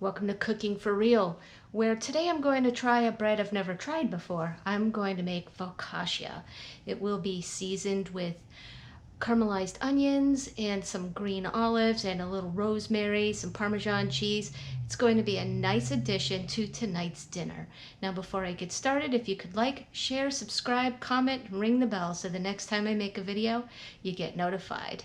Welcome to Cooking for Real, where today I'm going to try a bread I've never tried before. I'm going to make focaccia. It will be seasoned with caramelized onions and some green olives and a little rosemary, some Parmesan cheese. It's going to be a nice addition to tonight's dinner. Now before I get started, if you could like, share, subscribe, comment, and ring the bell so the next time I make a video, you get notified.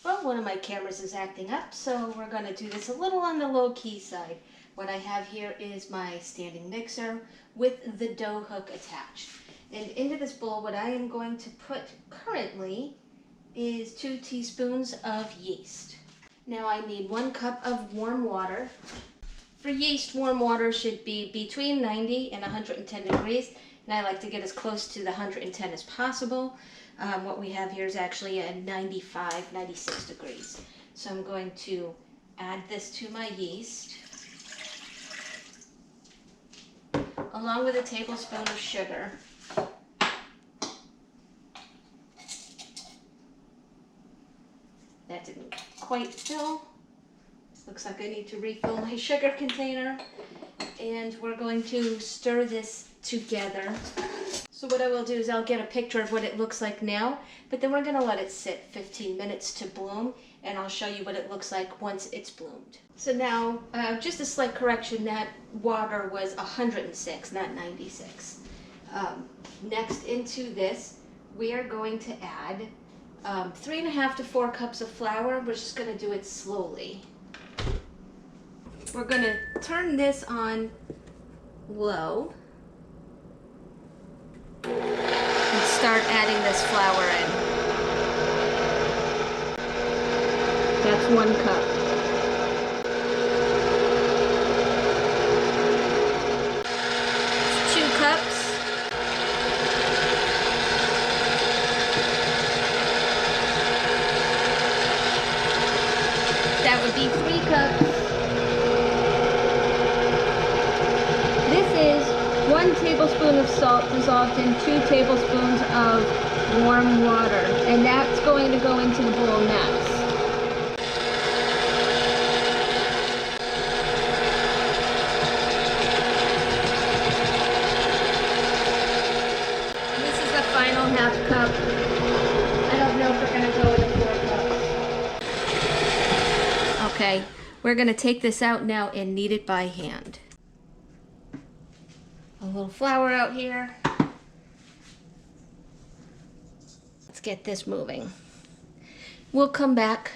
Well, one of my cameras is acting up, so we're going to do this a little on the low-key side. What I have here is my standing mixer with the dough hook attached. And into this bowl, what I am going to put currently is 2 teaspoons of yeast. Now I need 1 cup of warm water. For yeast, warm water should be between 90 and 110 degrees, and I like to get as close to the 110 as possible. What we have here is actually at 95, 96 degrees. So I'm going to add this to my yeast, along with a tablespoon of sugar. That didn't quite fill. Looks like I need to refill my sugar container. And we're going to stir this together. So what I will do is I'll get a picture of what it looks like now, but then we're going to let it sit 15 minutes to bloom, and I'll show you what it looks like once it's bloomed. So now, just a slight correction, that water was 106, not 96. Next into this, we are going to add 3.5 to 4 cups of flour. We're just going to do it slowly. We're going to turn this on low and start adding this flour in. That's 1 cup. It's 2 cups. That would be 3 cups. This is 1 tablespoon of salt dissolved in 2 tablespoons of warm water, and that's going to go into the bowl next. This is the final half cup. I don't know if we're going to go with 4 cups. Okay, we're going to take this out now and knead it by hand. A little flour out here. Let's get this moving. We'll come back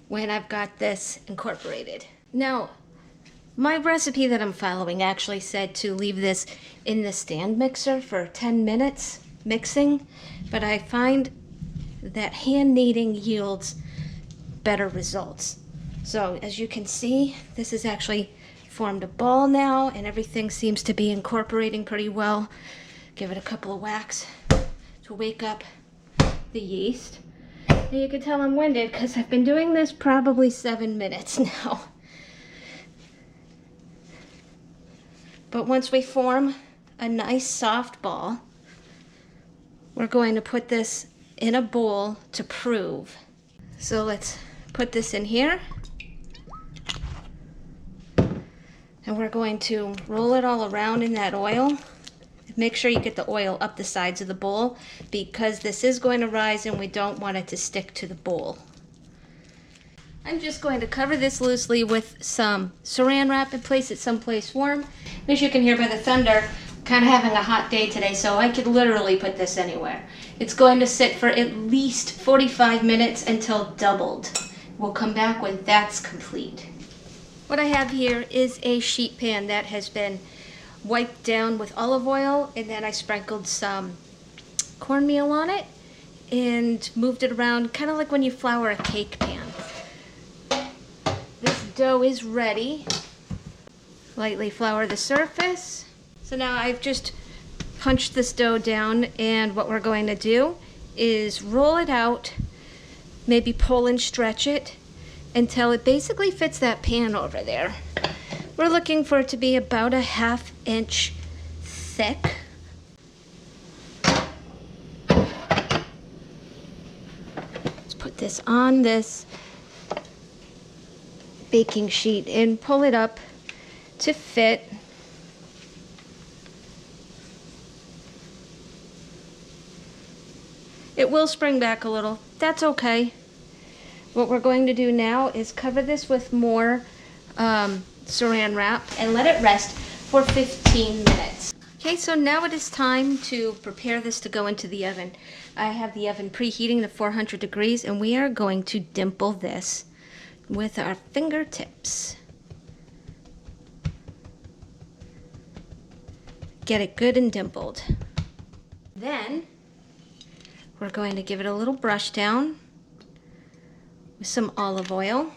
when I've got this incorporated. Now, my recipe that I'm following actually said to leave this in the stand mixer for 10 minutes mixing, but I find that hand kneading yields better results. So as you can see, this is actually formed a ball now, and everything seems to be incorporating pretty well. Give it a couple of whacks to wake up the yeast. And you can tell I'm winded because I've been doing this probably 7 minutes now. But once we form a nice soft ball, we're going to put this in a bowl to prove. So let's put this in here. And we're going to roll it all around in that oil. Make sure you get the oil up the sides of the bowl because this is going to rise and we don't want it to stick to the bowl. I'm just going to cover this loosely with some saran wrap and place it someplace warm. As you can hear by the thunder, I'm kind of having a hot day today, so I could literally put this anywhere. It's going to sit for at least 45 minutes until doubled. We'll come back when that's complete. What I have here is a sheet pan that has been wiped down with olive oil, and then I sprinkled some cornmeal on it and moved it around, kind of like when you flour a cake pan. This dough is ready. Lightly flour the surface. So now I've just punched this dough down, and what we're going to do is roll it out, maybe pull and stretch it until it basically fits that pan over there. We're looking for it to be about a 1/2 inch thick. Let's put this on this baking sheet and pull it up to fit. It will spring back a little. That's okay. What we're going to do now is cover this with more saran wrap and let it rest for 15 minutes. Okay, so now it is time to prepare this to go into the oven. I have the oven preheating to 400 degrees, and we are going to dimple this with our fingertips. Get it good and dimpled. Then we're going to give it a little brush down with some olive oil.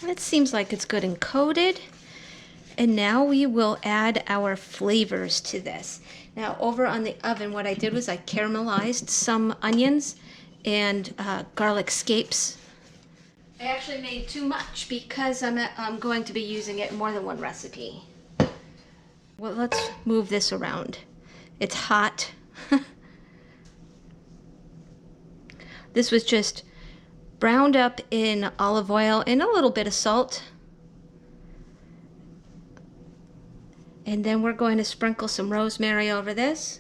It seems like it's good and coated. And now we will add our flavors to this. Now over on the oven, what I did was I caramelized some onions and garlic scapes. I actually made too much because I'm going to be using it in more than one recipe. Well, let's move this around. It's hot. This was just browned up in olive oil and a little bit of salt. And then we're going to sprinkle some rosemary over this.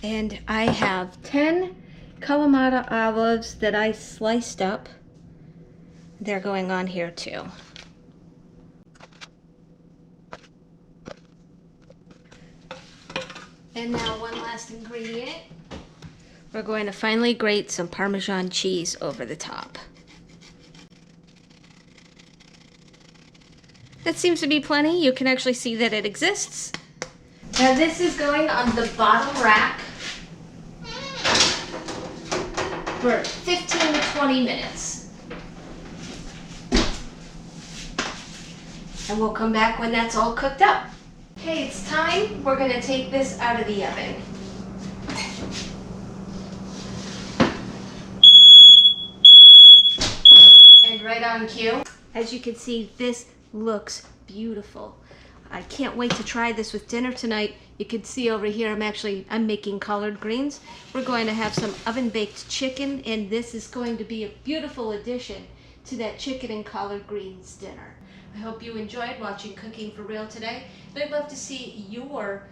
And I have 10 Kalamata olives that I sliced up. They're going on here too. And now one last ingredient. We're going to finally grate some Parmesan cheese over the top. That seems to be plenty. You can actually see that it exists. Now this is going on the bottom rack for 15 to 20 minutes. And we'll come back when that's all cooked up. Okay, it's time. We're going to take this out of the oven. And right on cue. As you can see, this looks beautiful. I can't wait to try this with dinner tonight. You can see over here I'm making collard greens. We're going to have some oven baked chicken, and this is going to be a beautiful addition to that chicken and collard greens dinner. I hope you enjoyed watching Cooking for Real today. But I'd love to see your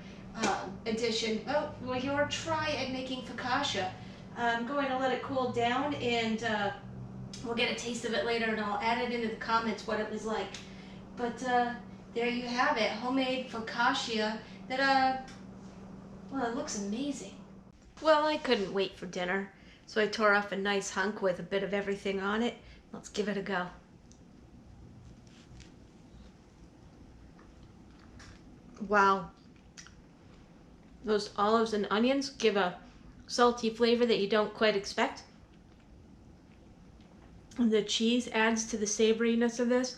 your try at making focaccia. I'm going to let it cool down, and we'll get a taste of it later, and I'll add it into the comments what it was like. But there you have it, homemade focaccia that, well, it looks amazing. Well, I couldn't wait for dinner, so I tore off a nice hunk with a bit of everything on it. Let's give it a go. Wow. Those olives and onions give a salty flavor that you don't quite expect. And the cheese adds to the savoriness of this.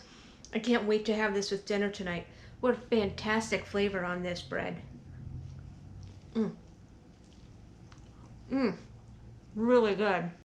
I can't wait to have this with dinner tonight. What a fantastic flavor on this bread. Really good.